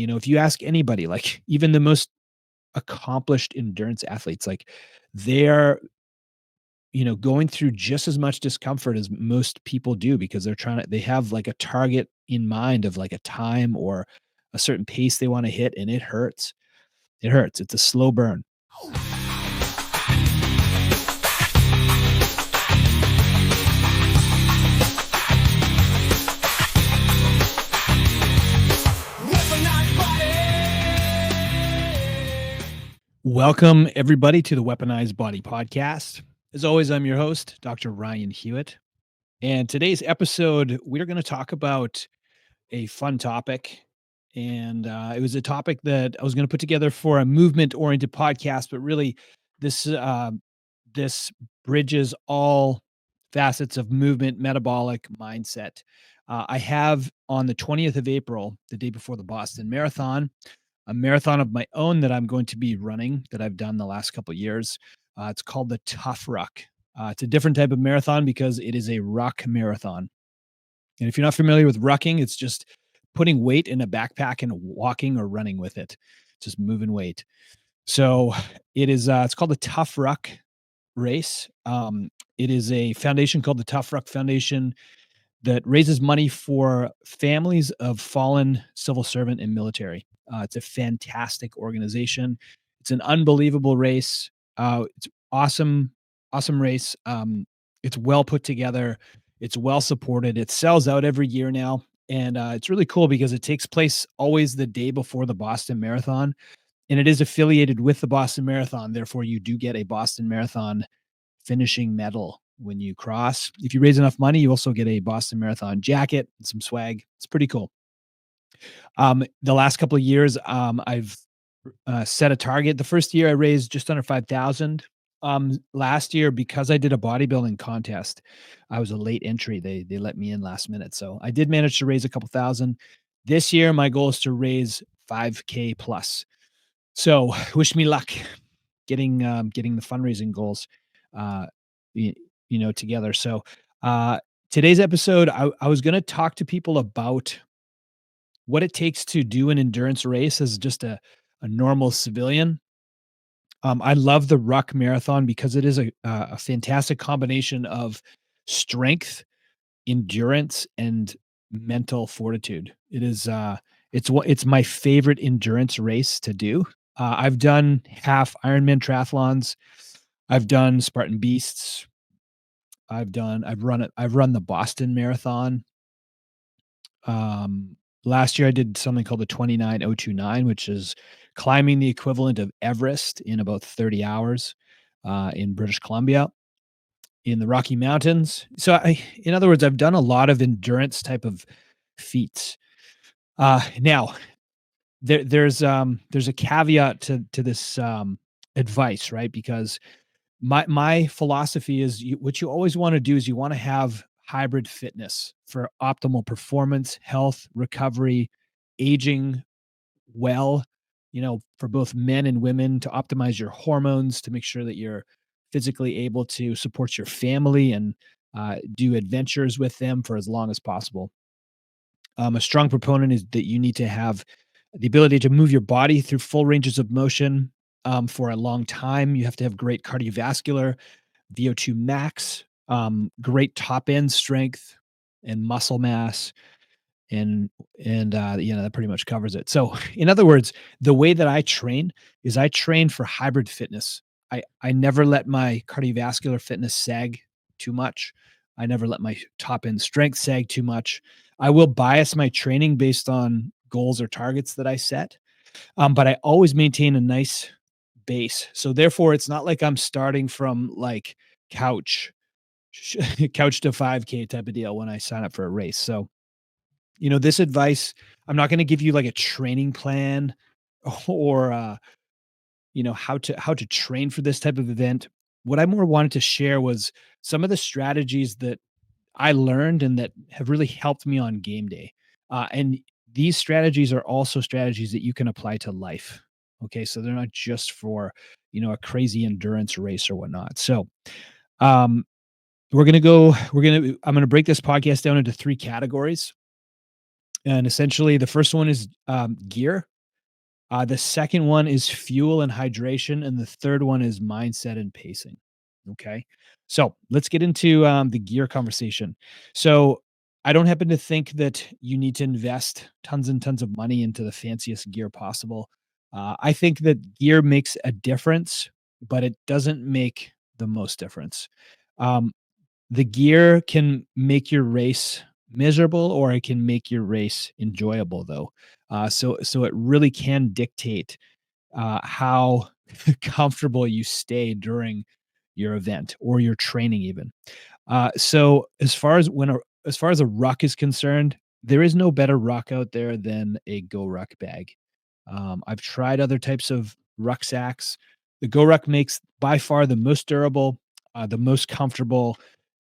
If you ask anybody, like even the most accomplished endurance athletes, like they're, going through just as much discomfort as most people do because they have like a target in mind of like a time or a certain pace they want to hit, and it hurts. It hurts. It's a slow burn. Welcome, everybody, to the Weaponized Body Podcast. As always, I'm your host, Dr. Ryan Hewitt. And today's episode, we're going to talk about a fun topic. And it was a topic that I was going to put together for a movement-oriented podcast, but really, this bridges all facets of movement, metabolic, mindset. I have on the 20th of April, the day before the Boston Marathon, a marathon of my own that I'm going to be running that I've done the last couple of years. It's called the Tough Ruck. It's a different type of marathon because it is a ruck marathon. And if you're not familiar with rucking, it's just putting weight in a backpack and walking or running with it, just moving weight. So it's called the Tough Ruck race. It is a foundation called the Tough Ruck Foundation that raises money for families of fallen civil servant and military. It's a fantastic organization. It's an unbelievable race. It's awesome, awesome race. It's well put together. It's well supported. It sells out every year now. And it's really cool because it takes place always the day before the Boston Marathon. And it is affiliated with the Boston Marathon. Therefore, you do get a Boston Marathon finishing medal when you cross. If you raise enough money, you also get a Boston Marathon jacket and some swag. It's pretty cool. The last couple of years, I've set a target. The first year I raised just under 5,000. Last year, because I did a bodybuilding contest, I was a late entry. They let me in last minute. So I did manage to raise a couple thousand. This year, my goal is to raise 5K plus. So wish me luck getting the fundraising goals together. So today's episode, I was going to talk to people about what it takes to do an endurance race as just a normal civilian. I love the Ruck Marathon because it is a fantastic combination of strength, endurance, and mental fortitude. It's my favorite endurance race to do. I've done half Ironman triathlons. I've done Spartan Beasts. I've run the Boston Marathon. Last year I did something called the 29029, which is climbing the equivalent of Everest in about 30 hours, in British Columbia in the Rocky Mountains. So in other words, I've done a lot of endurance type of feats. Now there's a caveat to this, advice, right? Because my philosophy is what you always want to do is you want to have hybrid fitness for optimal performance, health, recovery, aging well, for both men and women, to optimize your hormones, to make sure that you're physically able to support your family and do adventures with them for as long as possible. A strong proponent is that you need to have the ability to move your body through full ranges of motion for a long time. You have to have great cardiovascular, VO2 max, great top end strength and muscle mass. And that pretty much covers it. So in other words, the way that I train is I train for hybrid fitness. I never let my cardiovascular fitness sag too much. I never let my top end strength sag too much. I will bias my training based on goals or targets that I set. But I always maintain a nice base. So therefore it's not like I'm starting from like couch couch to 5K type of deal when I sign up for a race. So, this advice, I'm not going to give you like a training plan or, how to train for this type of event. What I more wanted to share was some of the strategies that I learned and that have really helped me on game day. And these strategies are also strategies that you can apply to life. Okay. So they're not just for, a crazy endurance race or whatnot. So, um, I'm going to break this podcast down into three categories. And essentially, the first one is gear. The second one is fuel and hydration, and the third one is mindset and pacing. Okay. So let's get into the gear conversation. So I don't happen to think that you need to invest tons and tons of money into the fanciest gear possible. I think that gear makes a difference, but it doesn't make the most difference. Um, the gear can make your race miserable, or it can make your race enjoyable, though. So it really can dictate how comfortable you stay during your event or your training even. So as far as a ruck is concerned, there is no better ruck out there than a Go Ruck bag. I've tried other types of rucksacks. The Go Ruck makes by far the most durable, the most comfortable,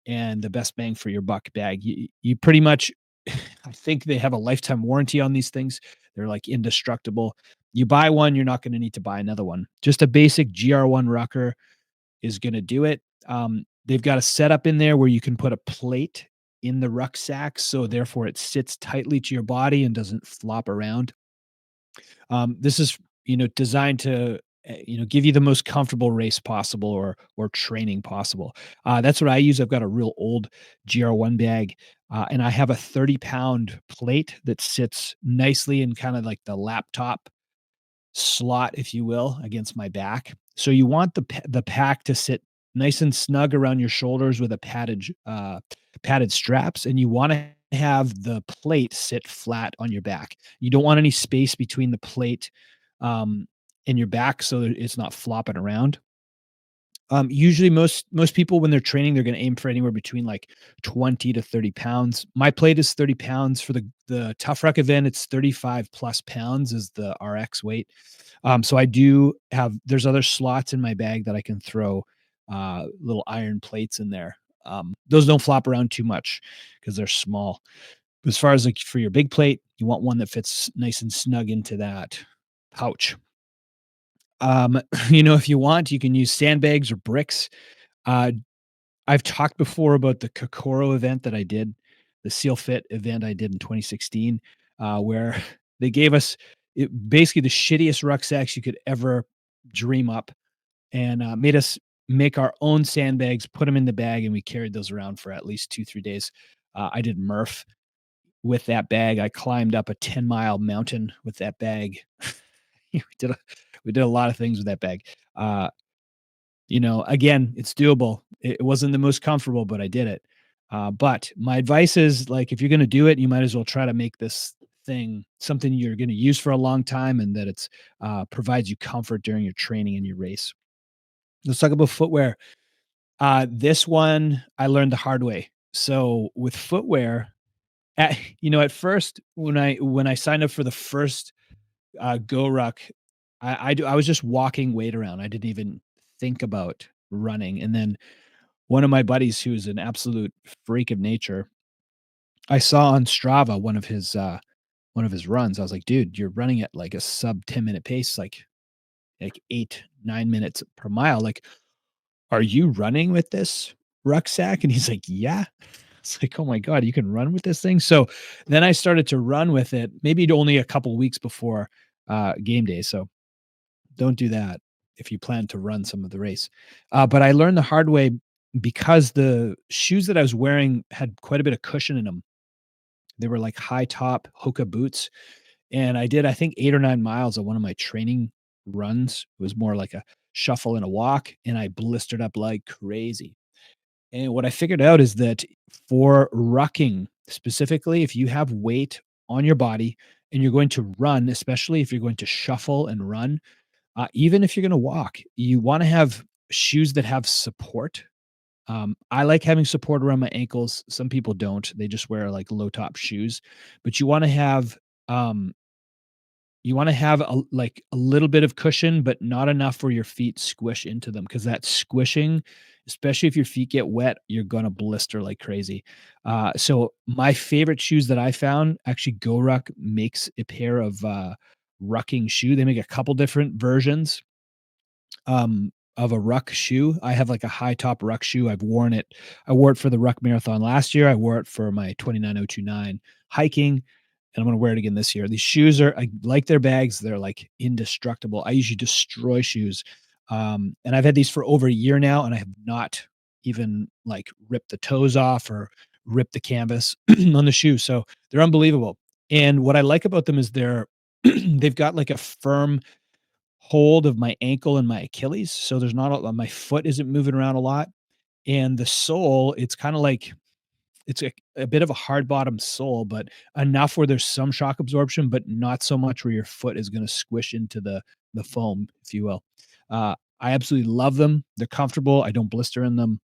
and the best bang for your buck bag. You pretty much, I think they have a lifetime warranty on these things. They're like indestructible. You buy one, you're not going to need to buy another one. Just a basic GR1 rucker is gonna do it. They've got a setup in there where you can put a plate in the rucksack, so therefore it sits tightly to your body and doesn't flop around. This is, designed to, give you the most comfortable race possible or training possible. That's what I use. I've got a real old GR1 bag, and I have a 30-pound plate that sits nicely in kind of like the laptop slot, if you will, against my back. So you want the pack to sit nice and snug around your shoulders with a padded straps, and you want to have the plate sit flat on your back. You don't want any space between the plate um, and your back, so that it's not flopping around. Usually most people when they're training, they're gonna aim for anywhere between like 20 to 30 pounds. My plate is 30 pounds. For the Tough Ruck event, it's 35 plus pounds is the RX weight. So I do have there's other slots in my bag that I can throw little iron plates in there. Those don't flop around too much because they're small. As far as like for your big plate, you want one that fits nice and snug into that pouch. If you want, you can use sandbags or bricks. Uh, I've talked before about the Kokoro event that I did, the SEALFIT event I did in 2016, where they gave us basically the shittiest rucksacks you could ever dream up, and made us make our own sandbags, put them in the bag, and we carried those around for at least 2 3 days. I did Murph with that bag. I climbed up a 10-mile mountain with that bag. we did a, we did a lot of things with that bag. Uh, again, it's doable. It wasn't the most comfortable, but I did it. But my advice is like, if you're going to do it, you might as well try to make this thing something you're going to use for a long time, and that it's provides you comfort during your training and your race. Let's talk about footwear. This one I learned the hard way. So with footwear, at first when I signed up for the first Go Ruck, I was just walking weight around. I didn't even think about running. And then one of my buddies who's an absolute freak of nature, I saw on Strava one of his runs. I was like, "Dude, you're running at like a sub 10-minute pace, like 8, 9 minutes per mile. Like, are you running with this rucksack?" And he's like, "Yeah." It's like, "Oh my god, you can run with this thing?" So then I started to run with it, maybe only a couple weeks before game day. So don't do that if you plan to run some of the race. But I learned the hard way because the shoes that I was wearing had quite a bit of cushion in them. They were like high top Hoka boots. And I did, I think, 8 or 9 miles of one of my training runs. It was more like a shuffle and a walk. And I blistered up like crazy. And what I figured out is that for rucking specifically, if you have weight on your body and you're going to run, especially if you're going to shuffle and run, even if you're gonna walk, you wanna have shoes that have support. I like having support around my ankles. Some people don't. They just wear, like, low top shoes. But um, you wanna have a little bit of cushion, but not enough where your feet squish into them. Because that squishing, especially if your feet get wet, you're gonna blister like crazy. So my favorite shoes that I found, actually, GoRuck makes a pair of, rucking shoe. They make a couple different versions of a ruck shoe. I have like a high top ruck shoe. I've worn it. I wore it for the Ruck Marathon last year. I wore it for my 29029 hiking. and I'm gonna wear it again this year. These shoes are I like their bags, they're, like, indestructible. I usually destroy shoes, and I've had these for over a year now, and I have not even, like, ripped the toes off or ripped the canvas on the shoe, so they're unbelievable, and what I like about them is they're they've got, like, a firm hold of my ankle and my Achilles, so there's not a my foot isn't moving around a lot, and the sole, it's kinda like it's a bit of a hard bottom sole, but enough where there's some shock absorption, but not so much where your foot is gonna squish into the foam, if you will. I absolutely love them. They're comfortable. I don't blister in them.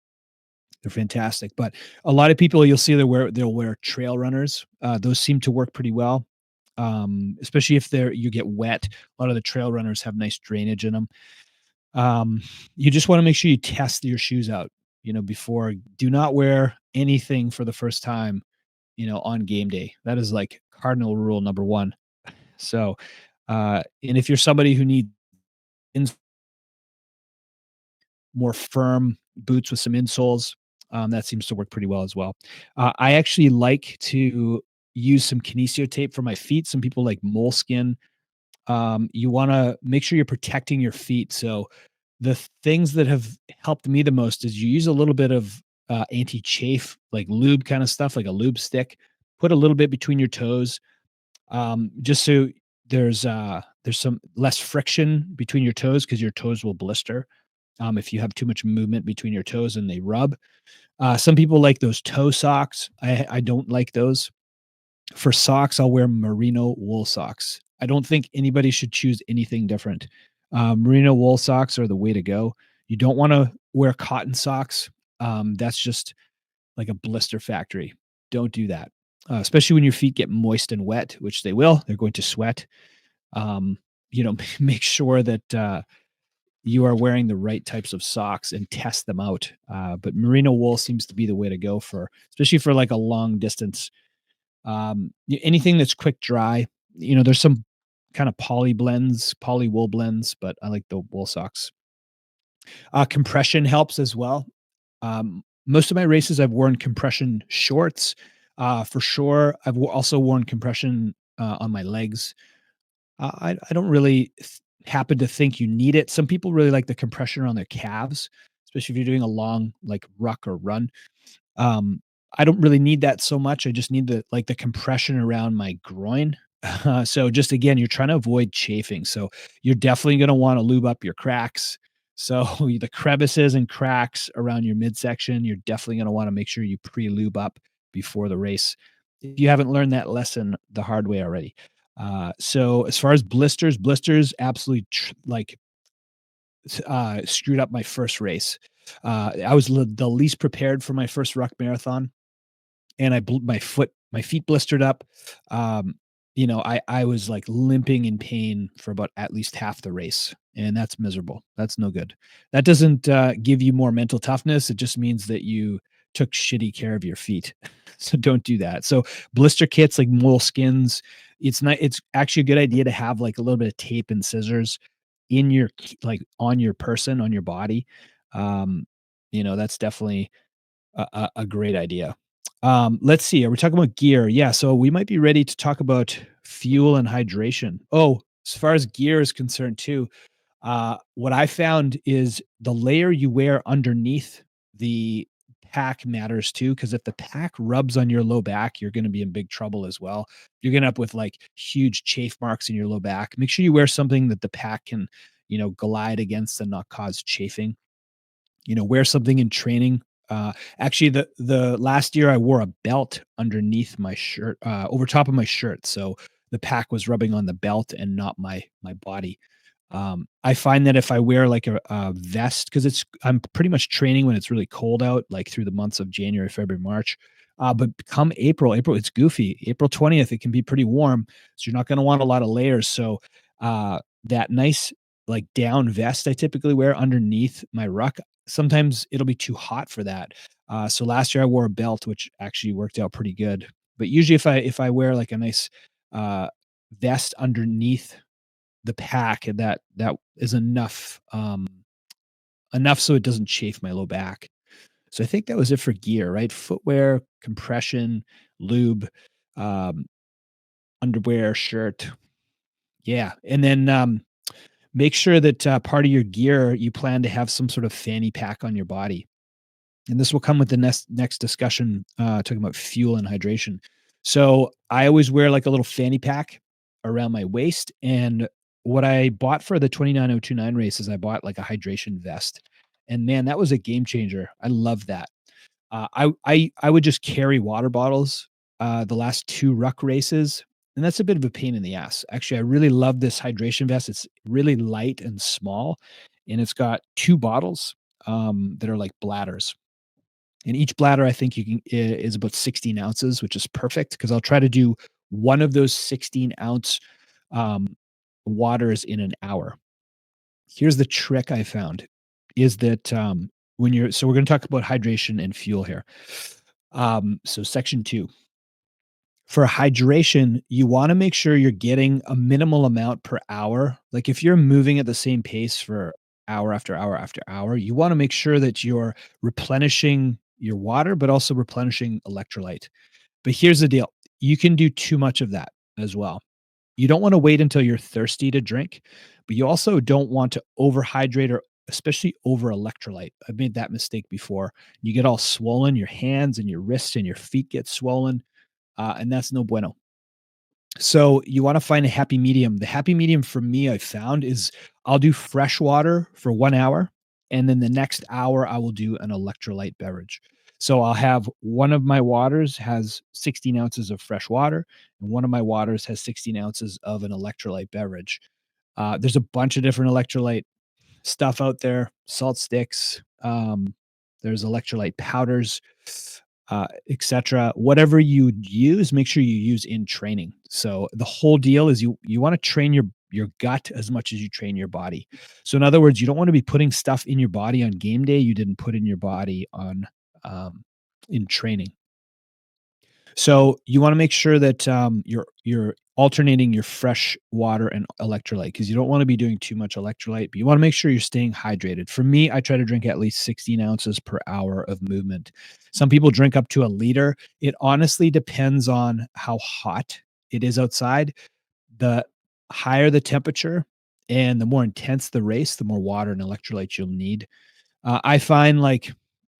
They're fantastic. But a lot of people you'll see they'll wear trail runners. Those seem to work pretty well. Especially if you get wet. A lot of the trail runners have nice drainage in them. You just want to make sure you test your shoes out, before do not wear anything for the first time, on game day. That is like cardinal rule number one. So, and if you're somebody who needs more firm boots with some insoles, that seems to work pretty well as well. I actually like to use some kinesio tape for my feet. Some people like moleskin. You want to make sure you're protecting your feet. So the things that have helped me the most is you use a little bit of anti-chafe, like lube kind of stuff, like a lube stick. Put a little bit between your toes, just so there's some less friction between your toes because your toes will blister if you have too much movement between your toes and they rub. Some people like those toe socks. I don't like those. For socks, I'll wear merino wool socks. I don't think anybody should choose anything different. Merino wool socks are the way to go. You don't want to wear cotton socks. That's just like a blister factory. Don't do that, especially when your feet get moist and wet, which they will. They're going to sweat. Um, make sure that you are wearing the right types of socks and test them out. But merino wool seems to be the way to go especially for like a long distance. Anything that's quick dry. There's some kind of poly wool blends, but I like the wool socks. Compression helps as well. Most of my races, I've worn compression shorts. For sure, I've also worn compression on my legs. I don't really happen to think you need it. Some people really like the compression around their calves, especially if you're doing a long like ruck or run. Um, I don't really need that so much. I just need the compression around my groin. So just again, you're trying to avoid chafing. So you're definitely going to want to lube up your cracks. So the crevices and cracks around your midsection, you're definitely going to want to make sure you pre-lube up before the race. If you haven't learned that lesson the hard way already. So as far as blisters absolutely screwed up my first race. I was the least prepared for my first ruck marathon, and my feet blistered up. Um, I was like limping in pain for about at least half the race, and that's miserable. That's no good. That doesn't give you more mental toughness. It just means that you took shitty care of your feet. So don't do that. So blister kits like moleskins, it's actually a good idea to have like a little bit of tape and scissors in like on your person, on your body. Um, that's definitely a great idea. Let's see. Are we talking about gear? Yeah. So we might be ready to talk about fuel and hydration. Oh, as far as gear is concerned, too, what I found is the layer you wear underneath the pack matters too. Because if the pack rubs on your low back, you're going to be in big trouble as well. You're going to end up with like huge chafe marks in your low back. Make sure you wear something that the pack can, glide against and not cause chafing. Wear something in training. Actually, the last year I wore a belt underneath my shirt, over top of my shirt, so the pack was rubbing on the belt and not my body. I find that if I wear like a vest, because I'm pretty much training when it's really cold out, like through the months of January, February, March. But come April, it's goofy. April 20th, it can be pretty warm, so you're not going to want a lot of layers. So that nice like down vest I typically wear underneath my ruck, sometimes it'll be too hot for that. So last year I wore a belt, which actually worked out pretty good. But usually if I wear like a nice uh, vest underneath the pack, and that is enough so it doesn't chafe my low back. So I think that was it for gear, right? Footwear, compression, lube. Um, underwear, shirt. Yeah, and then, make sure that, part of your gear, you plan to have some sort of fanny pack on your body. And this will come with the next discussion, talking about fuel and hydration. So I always wear like a little fanny pack around my waist. And what I bought for the 29029 race is I bought like a hydration vest. And man, that was a game changer. I love that. I would just carry water bottles the last two ruck races, and that's a bit of a pain in the ass. Actually, I really love this hydration vest. It's really light and small, and it's got two bottles that are like bladders. And each bladder, I think is about 16 ounces, which is perfect because I'll try to do one of those 16-ounce waters in an hour. Here's the trick I found is that when you're so we're going to talk about hydration and fuel here. So section 2. For hydration, you want to make sure you're getting a minimal amount per hour. Like if you're moving at the same pace for hour after hour after hour, you want to make sure that you're replenishing your water, but also replenishing electrolyte. But here's the deal. You can do too much of that as well. You don't want to wait until you're thirsty to drink, but you also don't want to overhydrate or especially over electrolyte. I've made that mistake before. You get all swollen, your hands and your wrists and your feet get swollen, and that's no bueno. So you want to find a happy medium. The happy medium for me, I found is I'll do fresh water for 1 hour, and then the next hour I will do an electrolyte beverage. So I'll have one of my waters has 16 ounces of fresh water, and one of my waters has 16 ounces of an electrolyte beverage. There's a bunch of different electrolyte stuff out there, salt sticks, there's electrolyte powders, etc. Whatever you use, make sure you use in training. So the whole deal is you want to train your gut as much as you train your body. So in other words, you don't want to be putting stuff in your body on game day you didn't put in your body on um, in training. So you wanna make sure that, you're alternating your fresh water and electrolyte because you don't wanna be doing too much electrolyte, but you wanna make sure you're staying hydrated. For me, I try to drink at least 16 ounces per hour of movement. Some people drink up to a liter. It honestly depends on how hot it is outside. The higher the temperature and the more intense the race, the more water and electrolytes you'll need. I find like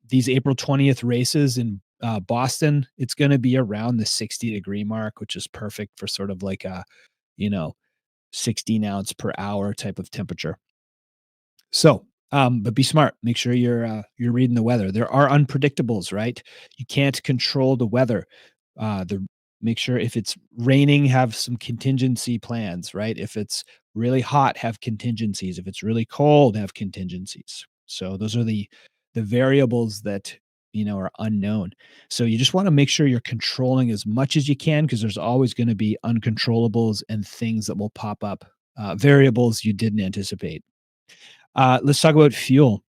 these April 20th races in Boston, it's going to be around the 60-degree mark, which is perfect for sort of like a, you know, 16 ounce per hour type of temperature. So, but be smart. Make sure you're reading the weather. There are unpredictables, right? You can't control the weather. The Make sure if it's raining, have some contingency plans, right? If it's really hot, have contingencies. If it's really cold, have contingencies. So those are the variables that are unknown. So you just want to make sure you're controlling as much as you can because there's always going to be uncontrollables and things that will pop up, variables you didn't anticipate. Let's talk about fuel.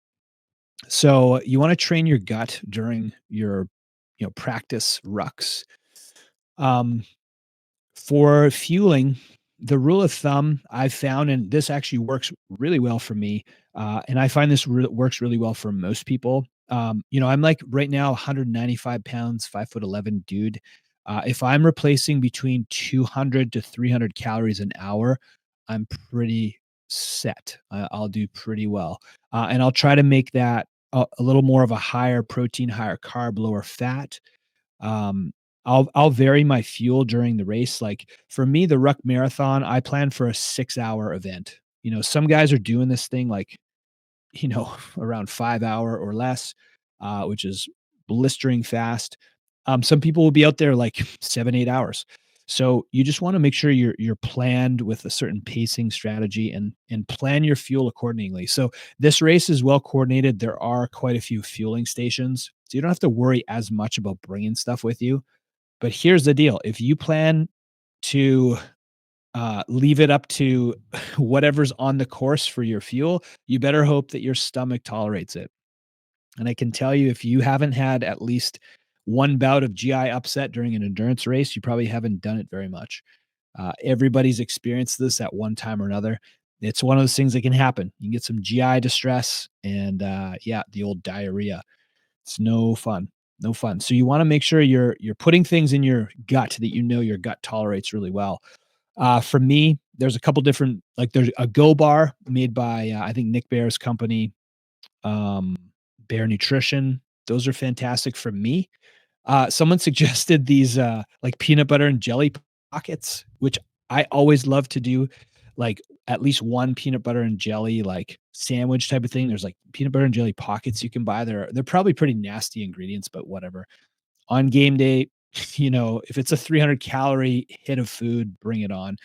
So you want to train your gut during your, practice rucks. Um, for fueling, the rule of thumb I've found, and this actually works really well for me, and I find this works really well for most people. I'm like right now 195 pounds, 5'11" dude. If I'm replacing between 200 to 300 calories an hour, I'm pretty set. I'll do pretty well, and I'll try to make that a little more of a higher protein, higher carb, lower fat. um, I'll vary my fuel during the race. Like for me, the Ruck Marathon, I plan for a 6-hour event. Some guys are doing this thing like, around 5 hour or less, which is blistering fast. Some people will be out there like 7, 8 hours. So you just want to make sure you're planned with a certain pacing strategy and plan your fuel accordingly. So this race is well coordinated. There are quite a few fueling stations, so you don't have to worry as much about bringing stuff with you. But here's the deal: if you plan to leave it up to whatever's on the course for your fuel, you better hope that your stomach tolerates it. And I can tell you, if you haven't had at least one bout of GI upset during an endurance race, you probably haven't done it very much. Everybody's experienced this at one time or another. It's one of those things that can happen. You can get some GI distress and, yeah, the old diarrhea. It's no fun. no fun. So you wanna make sure you're putting things in your gut that you know your gut tolerates really well. For me, there's a couple different like, there's a Go bar made by, I think Nick Bare's company, um, Bare Nutrition. Those are fantastic for me. Someone suggested these, like, peanut butter and jelly pockets, which I always love to do, like, at least one peanut butter and jelly, like, sandwich type of thing. There's, like, peanut butter and jelly pockets you can buy. They're probably pretty nasty ingredients, but whatever. On game day, if it's a 300 calorie hit of food, bring it on.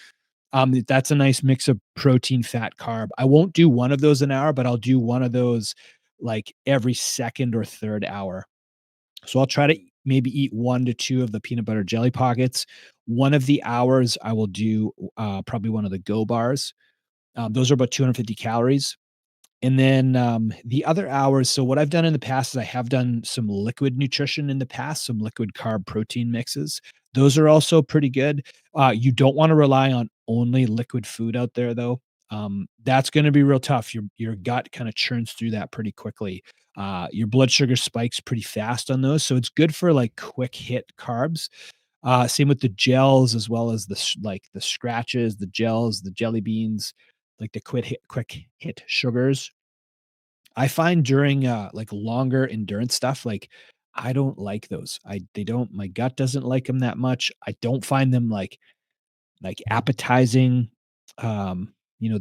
That's a nice mix of protein, fat, carb. I won't do one of those an hour, but I'll do one of those, like, every second or third hour. So I'll try to maybe eat 1 to 2 of the peanut butter jelly pockets. One of the hours, I will do, probably one of the Go bars. Those are about 250 calories. And then, the other hours, so what I've done in the past is I have done some liquid nutrition in the past, some liquid carb protein mixes. Those are also pretty good. You don't wanna rely on only liquid food out there, though. That's gonna be real tough. Your gut kinda churns through that pretty quickly. Your blood sugar spikes pretty fast on those, so it's good for, like, quick hit carbs. Same with the gels as well as the scratches, the gels, the jelly beans, like the quick hit sugars. I find during, like, longer endurance stuff, like, I don't like those. I they don't my gut doesn't like them that much. I don't find them, like, appetizing.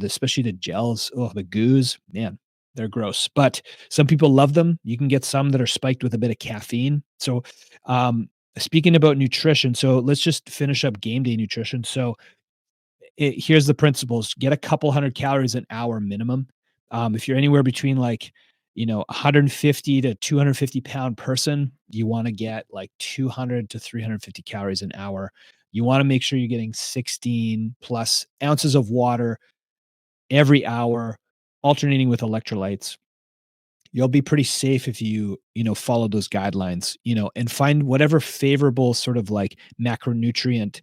Especially the gels, oh, the goos, man, they're gross, but some people love them. You can get some that are spiked with a bit of caffeine. So, speaking about nutrition, so let's just finish up game day nutrition. So, here's the principles: get a couple hundred calories an hour minimum. If you're anywhere between, like, 150 to 250-pound person, you want to get like 200 to 350 calories an hour. You want to make sure you're getting 16 plus ounces of water every hour, alternating with electrolytes. You'll be pretty safe if follow those guidelines, and find whatever favorable sort of like macronutrient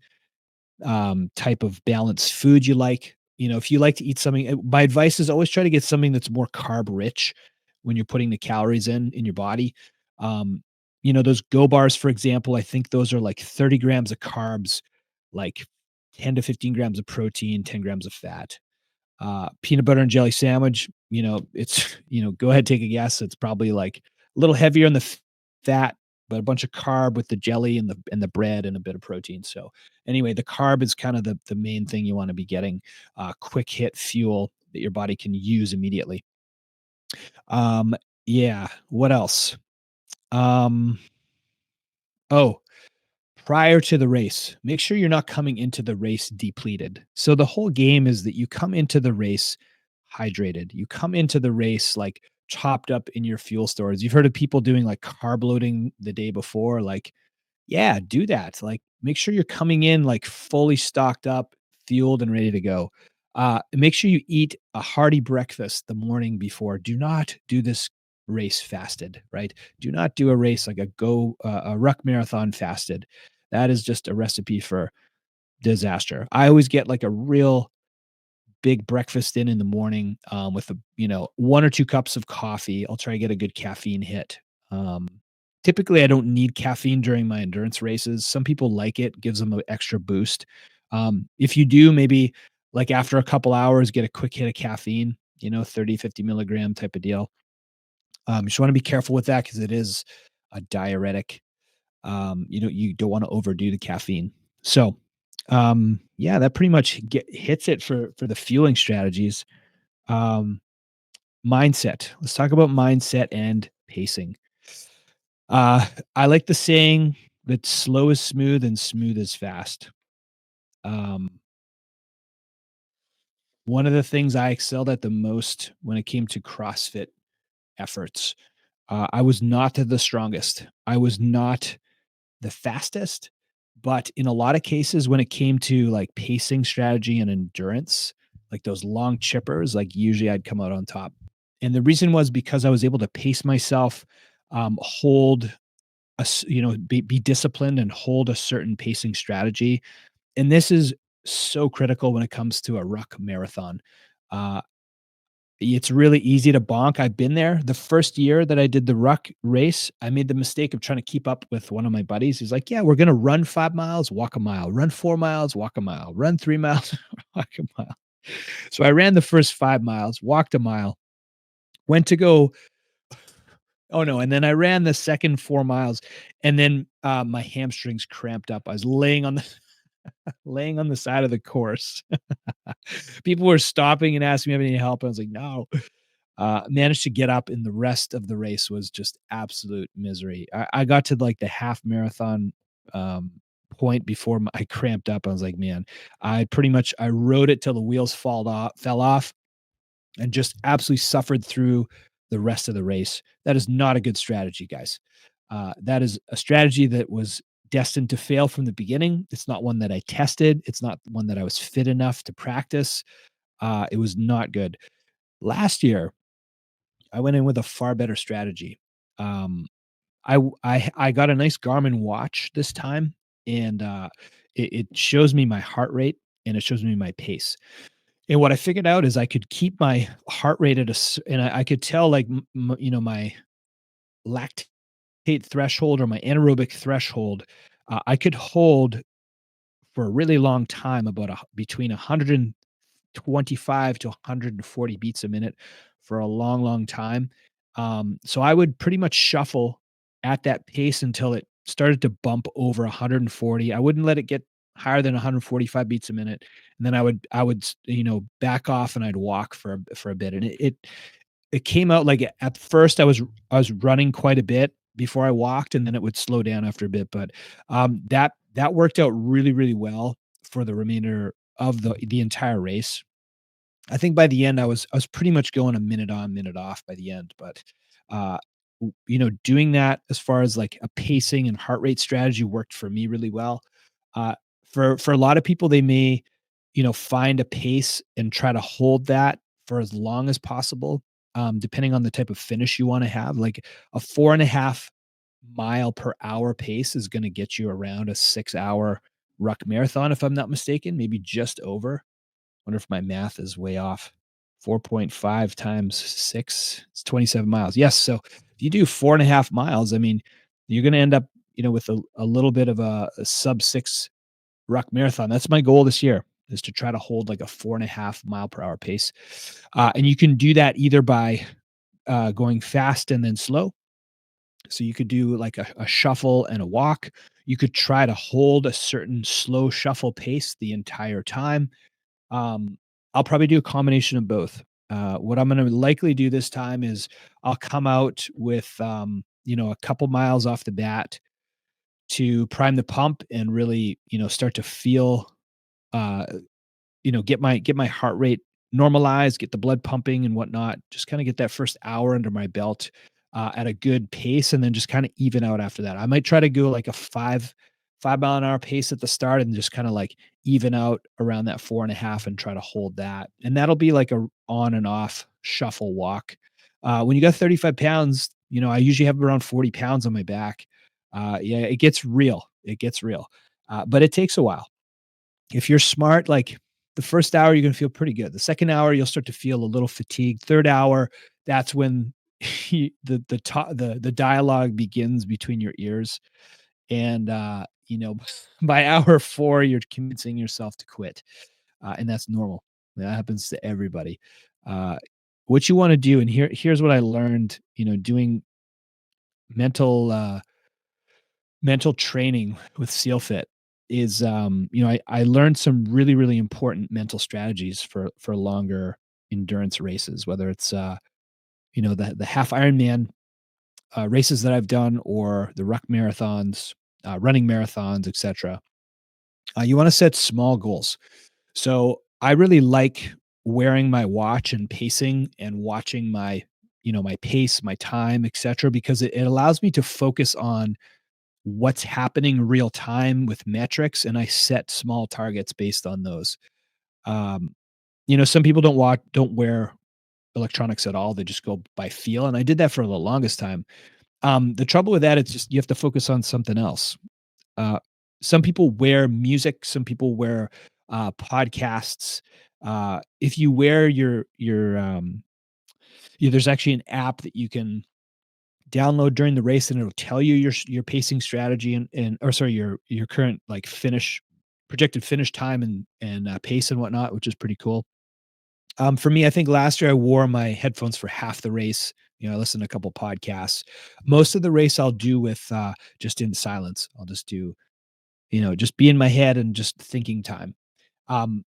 type of balanced food you like. If you like to eat something, my advice is always try to get something that's more carb rich when you're putting the calories in your body. Those Go bars, for example, I think those are like 30 grams of carbs, like 10 to 15 grams of protein, 10 grams of fat. Peanut butter and jelly sandwich, it's, go ahead, take a guess. It's probably like a little heavier on the fat, but a bunch of carb with the jelly and the bread and a bit of protein. So anyway, the carb is kind of the main thing you want to be getting, quick hit fuel that your body can use immediately. Um, yeah. What else? Um, oh, Prior to the race, make sure you're not coming into the race depleted. So the whole game is that you come into the race hydrated. You come into the race like chopped up in your fuel stores. You've heard of people doing like carb loading the day before. Like, yeah, do that. Like, make sure you're coming in like fully stocked up, fueled, and ready to go. Make sure you eat a hearty breakfast the morning before. Do not do this race fasted, right? Do not do a race like a ruck marathon fasted. That is just a recipe for disaster. I always get like a real big breakfast in the morning, with 1 or 2 cups of coffee. I'll try to get a good caffeine hit. Um, Typically, I don't need caffeine during my endurance races. Some people like it, gives them an extra boost. If you do, maybe like after a couple hours, get a quick hit of caffeine, 30, 50 milligram type of deal. You just want to be careful with that because it is a diuretic. You don't want to overdo the caffeine. So, yeah, that pretty much hits it for the fueling strategies. Um, Mindset. Let's talk about mindset and pacing. Uh, I like the saying that slow is smooth and smooth is fast. Um, One of the things I excelled at the most when it came to CrossFit efforts, I was not the strongest. I was not the fastest, but in a lot of cases, when it came to like pacing strategy and endurance, like those long chippers, like usually I'd come out on top. And the reason was because I was able to pace myself, hold be disciplined and hold a certain pacing strategy. And this is so critical when it comes to a ruck marathon. Uh, It's really easy to bonk. I've been there. The first year that I did the ruck race, I made the mistake of trying to keep up with one of my buddies. He's like, "Yeah, we're gonna run 5 miles, walk a mile, run 4 miles, walk a mile, run 3 miles, walk a mile." So I ran the first 5 miles, walked a mile, went to go oh, no, and then I ran the second 4 miles, and then, my hamstrings cramped up. I was laying on the laying on the side of the course. People were stopping and asking me if I need help. I was like, "No." Managed to get up, and the rest of the race was just absolute misery. I got to, like, the half marathon, point before I cramped up. I was like, "Man," I rode it till the wheels fall off fell off and just absolutely suffered through the rest of the race. That is not a good strategy, guys. That is a strategy that was destined to fail from the beginning. It's not one that I tested. It's not one that I was fit enough to practice. It was not good. Last year, I went in with a far better strategy. Um, I got a nice Garmin watch this time, and it shows me my heart rate and it shows me my pace. And what I figured out is I could keep my heart rate at and I could tell like my lactate threshold or my anaerobic threshold. I could hold for a really long time about between 125 to 140 beats a minute for a long, long time. So I would pretty much shuffle at that pace until it started to bump over 140. I wouldn't let it get higher than 145 beats a minute, and then I would back off and I'd walk for a bit. And it came out like at first I was running quite a bit before I walked, and then it would slow down after a bit. But that worked out really, really well for the remainder of the entire race. I think by the end, I was pretty much going a minute on, minute off by the end, but, uh, doing that as far as, like, a pacing and heart rate strategy worked for me really well. Uh, for a lot of people, they may, find a pace and try to hold that for as long as possible, depending on the type of finish you wanna have. Like, a 4.5 mile per hour pace is gonna get you around a 6-hour ruck marathon, if I'm not mistaken, maybe just over. Wonder if my math is way off. 4.5 times 6, it's 27 miles. Yes, so if you do 4.5 miles, I mean, you're gonna end up, with a little bit of a sub 6 ruck marathon. That's my goal this year, is to try to hold like a 4.5 mile per hour pace. And you can do that either by, going fast and then slow. So you could do like a shuffle and a walk. You could try to hold a certain slow shuffle pace the entire time. um, I'll probably do a combination of both. What I'm gonna likely do this time is I'll come out with, a couple miles off the bat to prime the pump and really, start to feel, uh, get my heart rate normalized, get the blood pumping and whatnot. Just kind of get that first hour under my belt at a good pace, and then just kind of even out after that. I might try to go like a 5 mile an hour pace at the start, and just kind of like even out around that 4.5 and try to hold that. And that'll be like a on and off shuffle walk. When you got 35 pounds, I usually have around 40 pounds on my back. Yeah, it gets real. It gets real. But it takes a while. If you're smart, like, the first hour, you're gonna feel pretty good. The second hour, you'll start to feel a little fatigued. Third hour, that's when the dialogue begins between your ears, and, by hour 4, you're convincing yourself to quit, and that's normal. That happens to everybody. Uh, what you wanna do, and here's what I learned, doing mental, mental training with SEALFIT is, I learned some really, really important mental strategies for longer endurance races, whether it's, the half Ironman, races that I've done, or the ruck marathons, running marathons, etc. You wanna set small goals. So, I really like wearing my watch and pacing and watching my pace, my time, etc., because it allows me to focus on what's happening real time with metrics, and I set small targets based on those. Um, some people don't wear electronics at all. They just go by feel, and I did that for the longest time. The trouble with that, it's just you have to focus on something else. Uh, some people wear music, some people wear, podcasts. If you wear your Yeah, there's actually an app that you can download during the race, and it'll tell you your pacing strategy and or sorry, your current, like, projected finish time and pace and whatnot, which is pretty cool. For me, I think last year I wore my headphones for half the race. I listened to a couple podcasts. Most of the race I'll do with, just in silence. I'll just do, just be in my head and just thinking time. Um,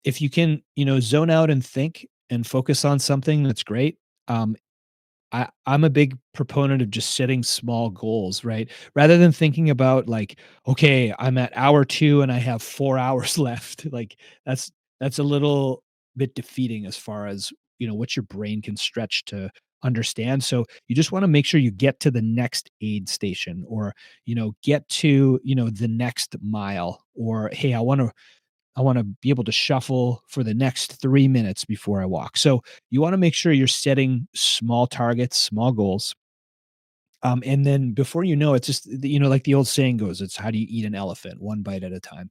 if you can, zone out and think and focus on something, that's great. Um, I'm a big proponent of just setting small goals, right? Rather than thinking about like, okay, I'm at hour 2 and I have 4 hours left. Like that's that's a little bit defeating as far as, what your brain can stretch to understand. So you just want to make sure you get to the next aid station or, get to, the next mile or hey, I want to be able to shuffle for the next 3 minutes before I walk. So you want to make sure you're setting small targets, small goals. And then before you know, it's just, like the old saying goes, it's how do you eat an elephant? One bite at a time.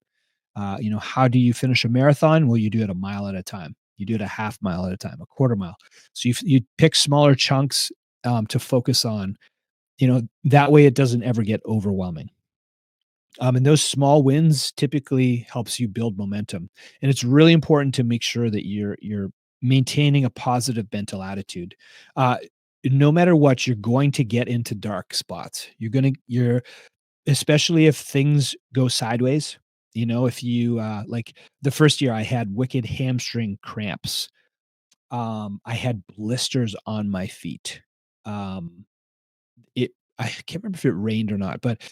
How do you finish a marathon? Well, you do it a mile at a time. You do it a half mile at a time, a quarter mile. So you pick smaller chunks to focus on. That way it doesn't ever get overwhelming. And those small wins typically helps you build momentum. And it's really important to make sure that you're maintaining a positive mental attitude. Uh, no matter what, you're going to get into dark spots. You're especially if things go sideways. If you like the first year I had wicked hamstring cramps. I had blisters on my feet. Um, it I can't remember if it rained or not, but,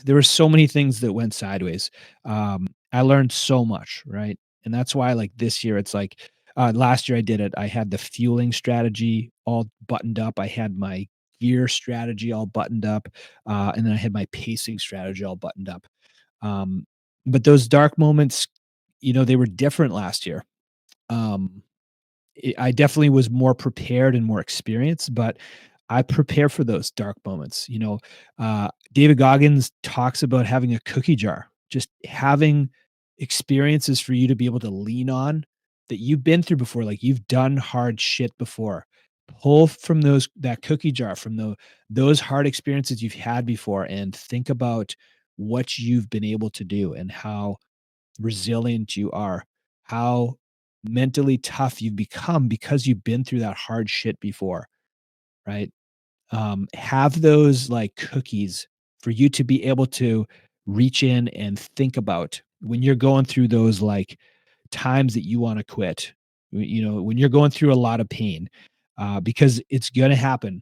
there were so many things that went sideways. I learned so much, right? And that's why, like, this year, it's like, last year I did it, I had the fueling strategy all buttoned up, I had my gear strategy all buttoned up, and then I had my pacing strategy all buttoned up. Um, but those dark moments, they were different last year. Um I definitely was more prepared and more experienced, but I prepare for those dark moments. David Goggins talks about having a cookie jar, just having experiences for you to be able to lean on that you've been through before. Like you've done hard shit before. Pull from that cookie jar from those hard experiences you've had before, and think about what you've been able to do and how resilient you are, how mentally tough you've become because you've been through that hard shit before, right? Have those like cookies for you to be able to reach in and think about when you're going through those like times that you want to quit, when you're going through a lot of pain, because it's going to happen.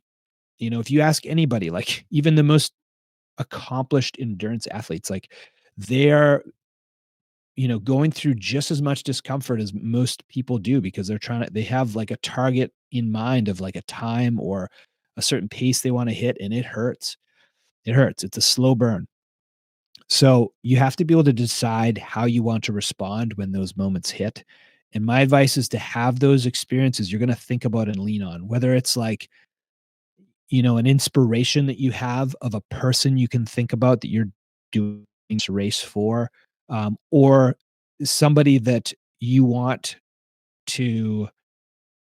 If you ask anybody, like even the most accomplished endurance athletes, like they're going through just as much discomfort as most people do because they have like a target in mind of like a time or a certain pace they want to hit and it hurts. It hurts. It's a slow burn. So you have to be able to decide how you want to respond when those moments hit. And my advice is to have those experiences you're going to think about and lean on, whether it's like, an inspiration that you have of a person you can think about that you're doing this race for, or somebody that you want to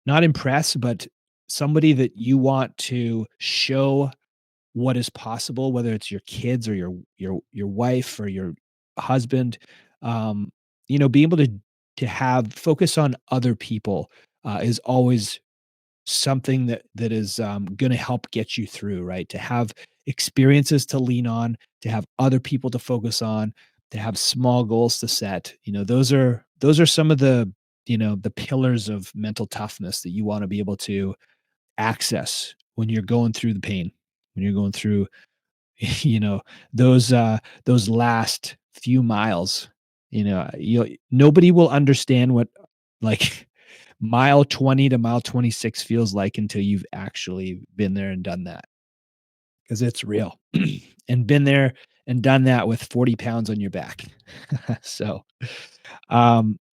not impress, but somebody that you want to show what is possible, whether it's your kids or your wife or your husband. Being able to have focus on other people is always something that is, gonna help get you through, right? To have experiences to lean on, to have other people to focus on, to have small goals to set, those are some of the pillars of mental toughness that you wanna be able to access when you're going through the pain, when you're going through, you know, those last few miles. Nobody will understand what, like, mile 20 to mile 26 feels like until you've actually been there and done that, because it's real, and been there and done that with 40 pounds on your back. So,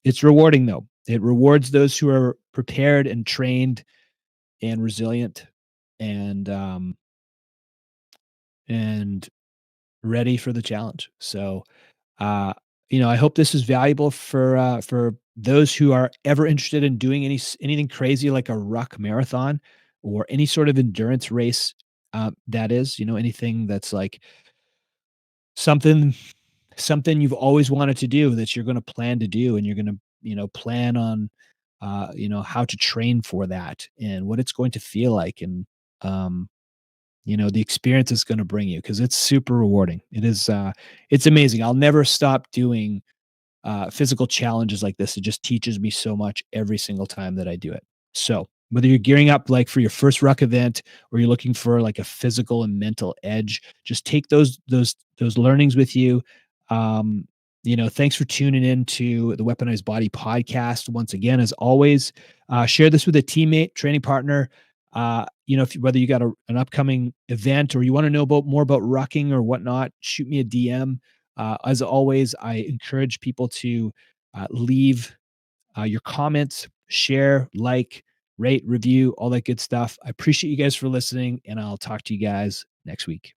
it's rewarding, though. It rewards those who are prepared and trained and resilient and ready for the challenge. So, uh, I hope this is valuable for those who are ever interested in doing anything crazy like a ruck marathon or any sort of endurance race, that is, anything that's like something something you've always wanted to do that you're gonna plan to do, and you're gonna, plan on, how to train for that and what it's going to feel like, and, um, the experience it's gonna bring you, because it's super rewarding. It's amazing. I'll never stop doing physical challenges like this. It just teaches me so much every single time that I do it. So whether you're gearing up like for your first ruck event or you're looking for like a physical and mental edge, just take those learnings with you. Um, thanks for tuning in to the Weaponized Body podcast. Once again, as always, share this with a teammate, training partner. If whether you got an upcoming event or you want to know more about rucking or whatnot, shoot me a DM. As always, I encourage people to leave your comments, share, like, rate, review, all that good stuff. I appreciate you guys for listening, and I'll talk to you guys next week.